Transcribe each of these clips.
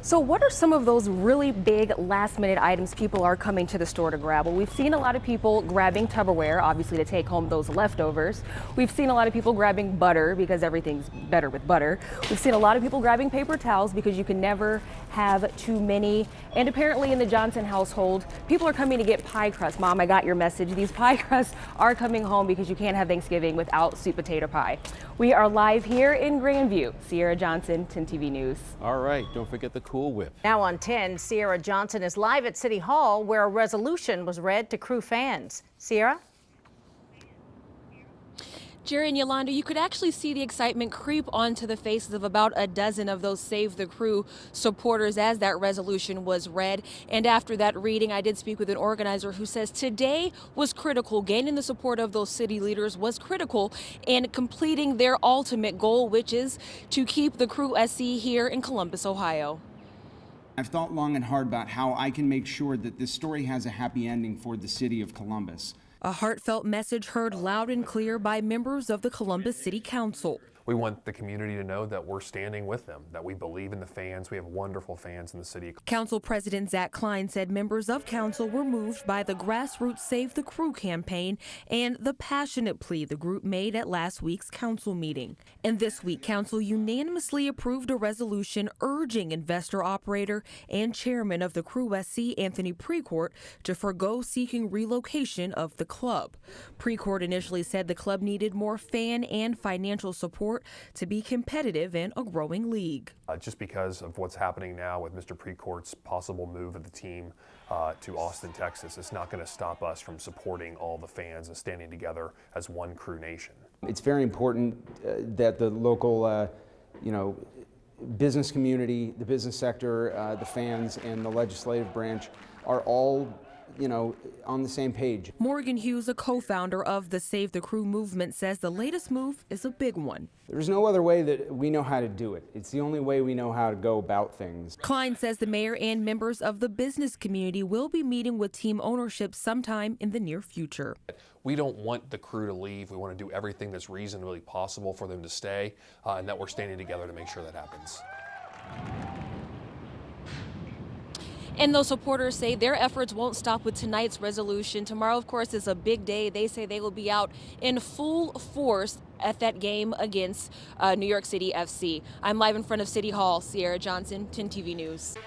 So what are some of those really big last-minute items people are coming to the store to grab? Well, we've seen a lot of people grabbing Tupperware, obviously to take home those leftovers. We've seen a lot of people grabbing butter because everything's better with butter. We've seen a lot of people grabbing paper towels because you can never have too many. And apparently in the Johnson household, people are coming to get pie crust. Mom, I got your message. These pie crusts are coming home because you can't have Thanksgiving without sweet potato pie. We are live here in Grandview. Cierra Johnson, 10 TV News. All right, don't forget the Cool Whip. Now on 10, Cierra Johnson is live at City Hall where a resolution was read to crew fans. Cierra? Jerry and Yolanda, you could actually see the excitement creep onto the faces of about a dozen of those Save the Crew supporters as that resolution was read. And after that reading, I did speak with an organizer who says today was critical. Gaining the support of those city leaders was critical in completing their ultimate goal, which is to keep the Crew SC here in Columbus, Ohio. I've thought long and hard about how I can make sure that this story has a happy ending for the city of Columbus. A heartfelt message heard loud and clear by members of the Columbus City Council. We want the community to know that we're standing with them, that we believe in the fans. We have wonderful fans in the city. Council President Zach Klein said members of council were moved by the grassroots Save the Crew campaign and the passionate plea the group made at last week's council meeting. And this week, council unanimously approved a resolution urging investor operator and chairman of the Crew SC, Anthony Precourt, to forgo seeking relocation of the club. Precourt initially said the club needed more fan and financial support to be competitive in a growing league. Just because of what's happening now with Mr. Precourt's possible move of the team to Austin, Texas, it's not going to stop us from supporting all the fans and standing together as one Crew nation. It's very important that the local, business community, the business sector, the fans, and the legislative branch are all on the same page. Morgan Hughes, a co-founder of the Save the Crew movement, says the latest move is a big one. There's no other way that we know how to do it. It's the only way we know how to go about things. Klein says the mayor and members of the business community will be meeting with team ownership sometime in the near future. We don't want the Crew to leave. We want to do everything that's reasonably possible for them to stay, and that we're standing together to make sure that happens. And those supporters say their efforts won't stop with tonight's resolution. Tomorrow, of course, is a big day. They say they will be out in full force at that game against New York City FC. I'm live in front of City Hall. Cierra Johnson, 10 TV News.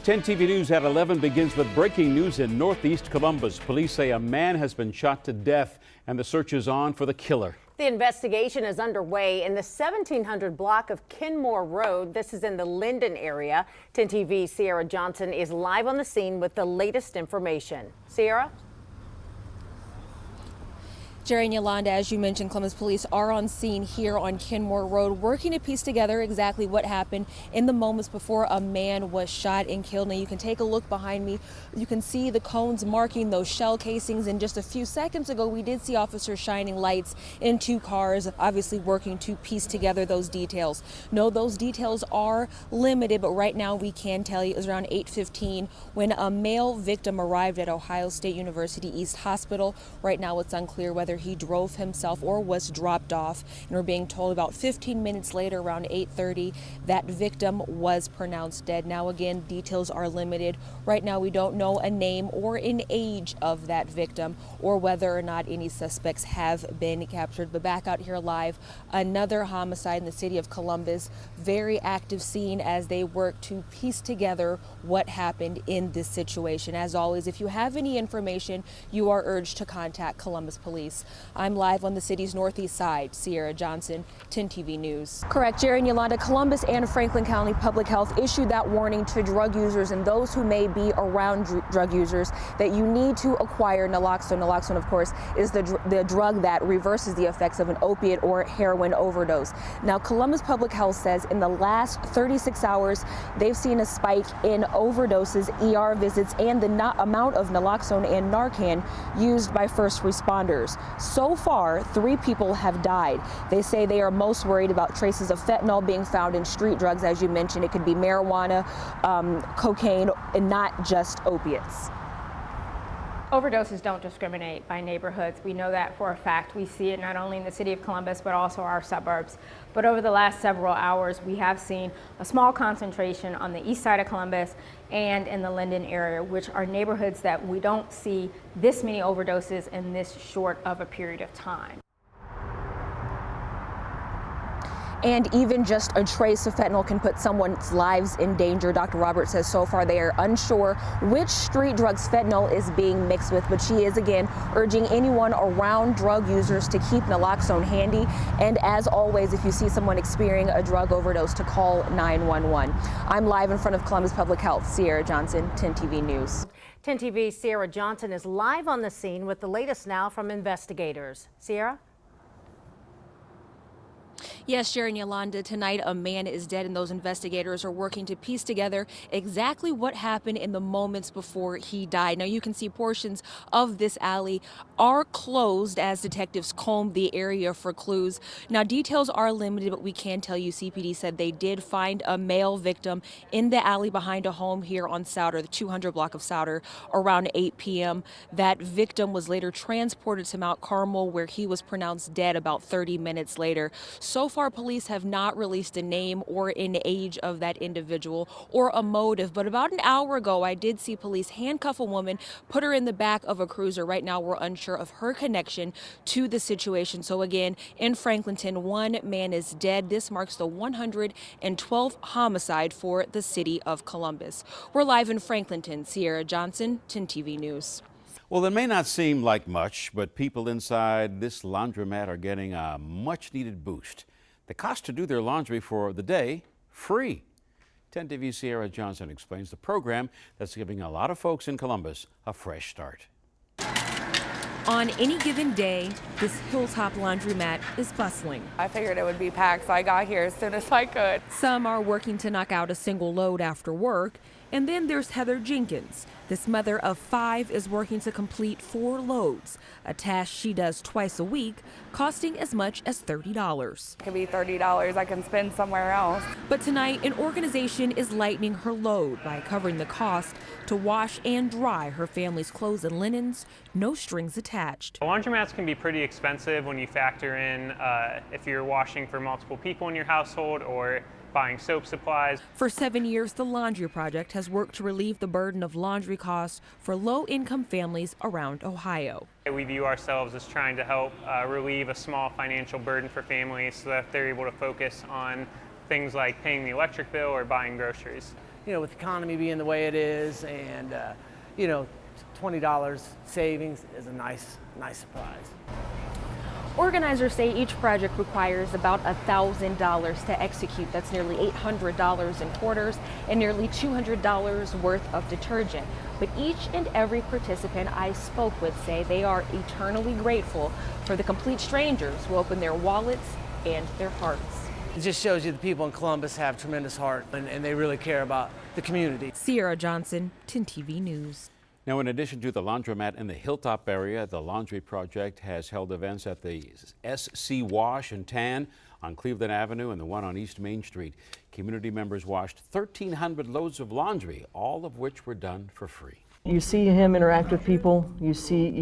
10 TV News at 11 begins with breaking news in Northeast Columbus. Police say a man has been shot to death and the search is on for the killer. The investigation is underway in the 1700 block of Kenmore Road. This is in the Linden area. 10 TV Cierra Johnson is live on the scene with the latest information. Cierra? Jerry and Yolanda, as you mentioned, Columbus police are on scene here on Kenmore Road, working to piece together exactly what happened in the moments before a man was shot and killed. Now, you can take a look behind me. You can see the cones marking those shell casings. And just a few seconds ago, we did see officers shining lights in two cars, obviously working to piece together those details. No, those details are limited, but right now we can tell you it was around 8:15 when a male victim arrived at Ohio State University East Hospital. Right now, it's unclear whether he drove himself or was dropped off, and we're being told about 15 minutes later, around 8:30, that victim was pronounced dead. Now again, details are limited. Right now we don't know a name or an age of that victim or whether or not any suspects have been captured. But back out here live, another homicide in the city of Columbus. Very active scene as they work to piece together what happened in this situation. As always, if you have any information, you are urged to contact Columbus Police. I'm live on the city's northeast side. Cierra Johnson, 10 TV News. Correct, Jerry and Yolanda. Columbus and Franklin County Public Health issued that warning to drug users and those who may be around drug users that you need to acquire naloxone. Naloxone, of course, is the drug that reverses the effects of an opiate or heroin overdose. Now, Columbus Public Health says in the last 36 hours, they've seen a spike in overdoses, ER visits, and the amount of naloxone and Narcan used by first responders. So far, 3 people have died. They say they are most worried about traces of fentanyl being found in street drugs. As you mentioned, it could be marijuana, cocaine, and not just opiates. Overdoses don't discriminate by neighborhoods. We know that for a fact. We see it not only in the city of Columbus, but also our suburbs. But over the last several hours, we have seen a small concentration on the east side of Columbus and in the Linden area, which are neighborhoods that we don't see this many overdoses in this short of a period of time. And even just a trace of fentanyl can put someone's lives in danger. Dr. Roberts says so far they are unsure which street drugs fentanyl is being mixed with, but she is again urging anyone around drug users to keep naloxone handy. And as always, if you see someone experiencing a drug overdose, to call 911. I'm live in front of Columbus Public Health. Cierra Johnson, 10 TV News. 10 TV's Cierra Johnson is live on the scene with the latest now from investigators. Cierra? Yes, Sharon, Yolanda, tonight a man is dead and those investigators are working to piece together exactly what happened in the moments before he died. Now you can see portions of this alley are closed as detectives comb the area for clues. Now details are limited, but we can tell you CPD said they did find a male victim in the alley behind a home here on Souter, the 200 block of Souter, around 8 p.m. That victim was later transported to Mount Carmel, where he was pronounced dead about 30 minutes later. So far, police have not released a name or an age of that individual or a motive. But about an hour ago, I did see police handcuff a woman, put her in the back of a cruiser. Right now, we're unsure of her connection to the situation. So again, in Franklinton, one man is dead. This marks the 112th homicide for the city of Columbus. We're live in Franklinton. Cierra Johnson, 10 TV News. Well, it may not seem like much, but people inside this laundromat are getting a much-needed boost. The cost to do their laundry for the day, free. 10 TV's Cierra Johnson explains the program that's giving a lot of folks in Columbus a fresh start. On any given day, this Hilltop laundromat is bustling. I figured it would be packed, so I got here as soon as I could. Some are working to knock out a single load after work. And then there's Heather Jenkins. This mother of 5 is working to complete 4 loads, a task she does twice a week, costing as much as $30. It could be $30 I can spend somewhere else. But tonight, an organization is lightening her load by covering the cost to wash and dry her family's clothes and linens, no strings attached. Laundromats can be pretty expensive when you factor in if you're washing for multiple people in your household or buying soap supplies. For 7 years, the Laundry Project has worked to relieve the burden of laundry costs for low-income families around Ohio. We view ourselves as trying to help relieve a small financial burden for families so that they're able to focus on things like paying the electric bill or buying groceries. You know, with the economy being the way it is, and you know, $20 savings is a nice surprise. Organizers say each project requires about $1,000 to execute. That's nearly $800 in quarters and nearly $200 worth of detergent. But each and every participant I spoke with say they are eternally grateful for the complete strangers who open their wallets and their hearts. It just shows you the people in Columbus have tremendous heart, and they really care about the community. Cierra Johnson, 10 TV News. Now, in addition to the laundromat in the Hilltop area, the Laundry Project has held events at the SC Wash and Tan on Cleveland Avenue and the one on East Main Street. Community members washed 1,300 loads of laundry, all of which were done for free. You see him interact with people, you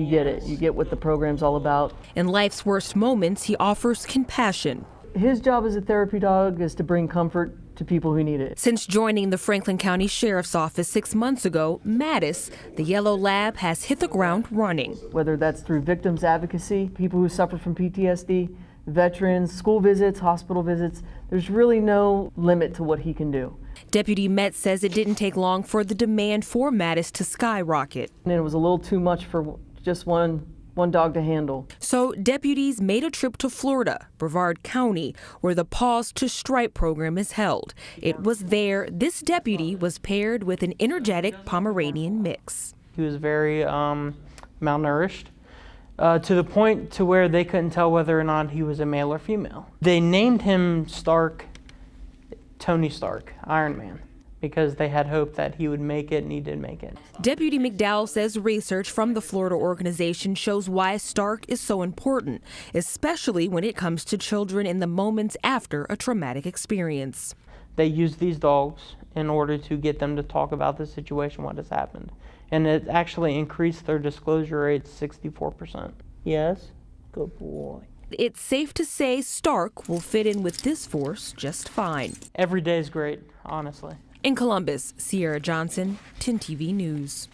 get it. You get what the program's all about. In life's worst moments, he offers compassion. His job as a therapy dog is to bring comfort to people who need it. Since joining the Franklin County Sheriff's Office 6 months ago, Mattis, the yellow lab, has hit the ground running. Whether that's through victims advocacy, people who suffer from PTSD, veterans, school visits, hospital visits, there's really no limit to what he can do. Deputy Metz says it didn't take long for the demand for Mattis to skyrocket. And it was a little too much for just one dog to handle. So deputies made a trip to Florida, Brevard County, where the Paws to Stripe program is held. It was there this deputy was paired with an energetic Pomeranian mix. He was very malnourished to the point to where they couldn't tell whether or not he was a male or female. They named him Stark, Tony Stark, Iron Man, because they had hope that he would make it, and he did make it. Deputy McDowell says research from the Florida organization shows why Stark is so important, especially when it comes to children in the moments after a traumatic experience. they use these dogs in order to get them to talk about the situation, what has happened. And it actually increased their disclosure rate 64%. Yes? Good boy. It's safe to say Stark will fit in with this force just fine. Every day is great, honestly. In Columbus, Cierra Johnson, 10 TV News.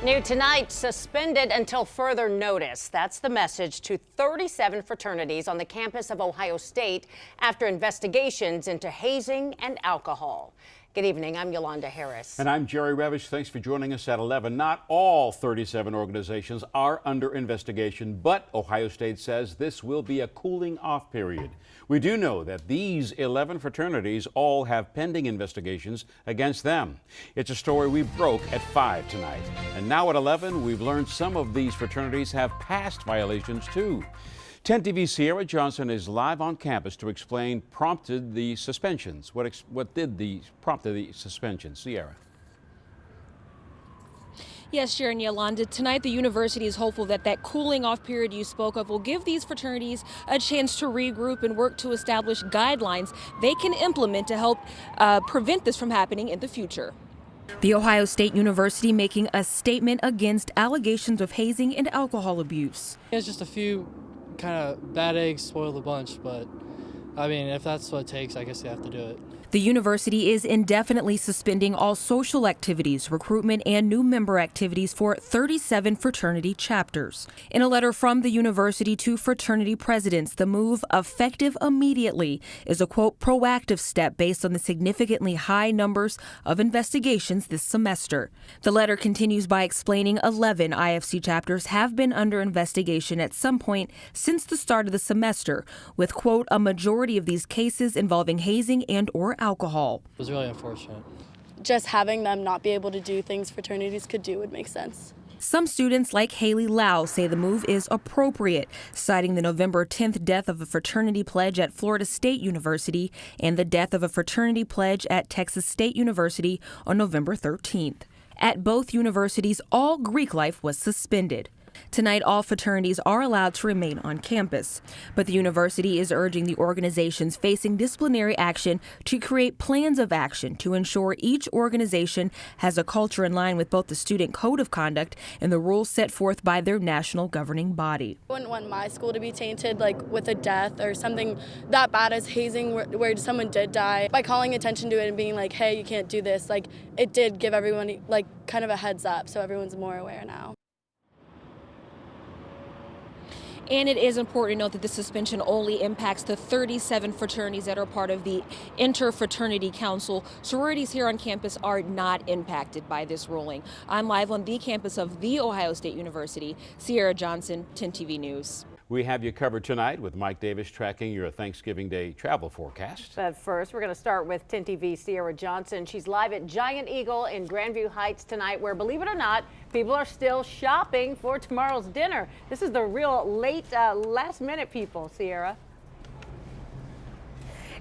New tonight, suspended until further notice. That's the message to 37 fraternities on the campus of Ohio State after investigations into hazing and alcohol. Good evening, I'm Yolanda Harris. And I'm Jerry Revish. Thanks for joining us at 11. Not all 37 organizations are under investigation, but Ohio State says this will be a cooling off period. We do know that these 11 fraternities all have pending investigations against them. It's a story we broke at 5 tonight. And now at 11, we've learned some of these fraternities have past violations too. 10 TV's Cierra Johnson is live on campus to explain prompted the suspensions. What prompted the suspensions? Cierra. Yes, Sharon, Yolanda, tonight the university is hopeful that that cooling off period you spoke of will give these fraternities a chance to regroup and work to establish guidelines they can implement to help prevent this from happening in the future. The Ohio State University making a statement against allegations of hazing and alcohol abuse. It's just a few kind of bad eggs spoil the bunch, but I mean, if that's what it takes, I guess you have to do it. The university is indefinitely suspending all social activities, recruitment, and new member activities for 37 fraternity chapters. In a letter from the university to fraternity presidents, the move, effective immediately, is a, quote, proactive step based on the significantly high numbers of investigations this semester. The letter continues by explaining 11 IFC chapters have been under investigation at some point since the start of the semester, with, quote, a majority of these cases involving hazing and or alcohol. It was really unfortunate. Just having them not be able to do things fraternities could do would make sense. Some students like Haley Lau say the move is appropriate, citing the November 10th death of a fraternity pledge at Florida State University and the death of a fraternity pledge at Texas State University on November 13th. At both universities, all Greek life was suspended. Tonight, all fraternities are allowed to remain on campus, but the university is urging the organizations facing disciplinary action to create plans of action to ensure each organization has a culture in line with both the student code of conduct and the rules set forth by their national governing body. I wouldn't want my school to be tainted with a death or something that bad as hazing where someone did die. By calling attention to it and being like, hey, you can't do this, it did give everyone kind of a heads up, so everyone's more aware now. And it is important to note that the suspension only impacts the 37 fraternities that are part of the Interfraternity Council. Sororities here on campus are not impacted by this ruling. I'm live on the campus of The Ohio State University. Cierra Johnson, 10 TV News. We have you covered tonight with Mike Davis tracking your Thanksgiving Day travel forecast. But first, we're going to start with 10 TV's Cierra Johnson. She's live at Giant Eagle in Grandview Heights tonight, where, believe it or not, people are still shopping for tomorrow's dinner. This is the real late, last-minute people, Cierra.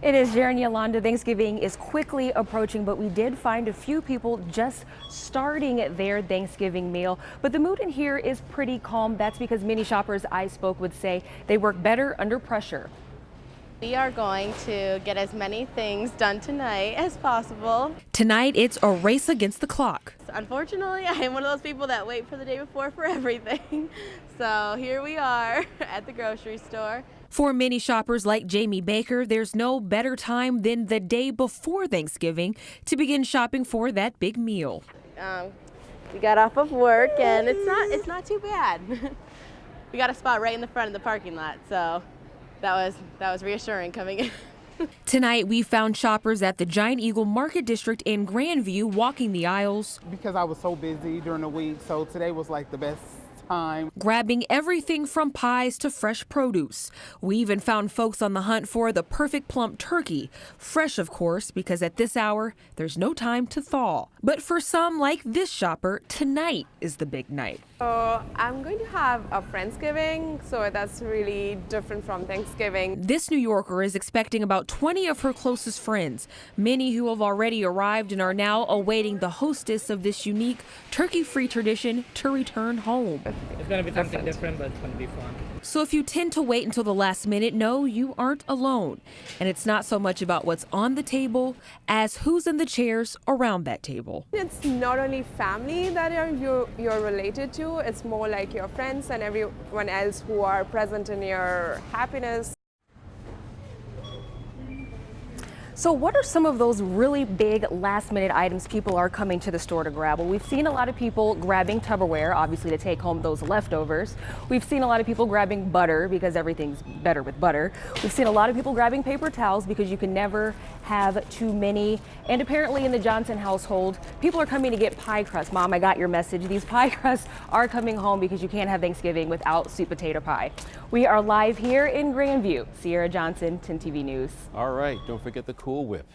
It is, Sharon, Yolanda. Thanksgiving is quickly approaching, but we did find a few people just starting their Thanksgiving meal. But the mood in here is pretty calm. That's because many shoppers I spoke with say they work better under pressure. We are going to get as many things done tonight as possible. Tonight, it's a race against the clock. Unfortunately, I am one of those people that wait for the day before for everything. So here we are at the grocery store. For many shoppers like Jamie Baker, there's no better time than the day before Thanksgiving to begin shopping for that big meal. We got off of work and it's not too bad. We got a spot right in the front of the parking lot, so that was reassuring coming in. Tonight, we found shoppers at the Giant Eagle Market District in Grandview walking the aisles. Because I was so busy during the week, so today was like the best time. Grabbing everything from pies to fresh produce. We even found folks on the hunt for the perfect plump turkey. Fresh, of course, because at this hour, there's no time to thaw. But for some, like this shopper, tonight is the big night. So I'm going to have a Friendsgiving, so that's really different from Thanksgiving. This New Yorker is expecting about 20 of her closest friends, many who have already arrived and are now awaiting the hostess of this unique turkey-free tradition to return home. If It's going to be something different, but it's going to be fun. So if you tend to wait until the last minute, no, you aren't alone. And it's not so much about what's on the table as who's in the chairs around that table. It's not only family that you're related to, it's more like your friends and everyone else who are present in your happiness. So what are some of those really big last minute items people are coming to the store to grab? Well, we've seen a lot of people grabbing Tupperware, obviously to take home those leftovers. We've seen a lot of people grabbing butter because everything's better with butter. We've seen a lot of people grabbing paper towels because you can never have too many. And apparently in the Johnson household, people are coming to get pie crust. Mom, I got your message. These pie crusts are coming home because you can't have Thanksgiving without sweet potato pie. We are live here in Grandview. Cierra Johnson, 10 TV News. All right, don't forget the Cool Whip.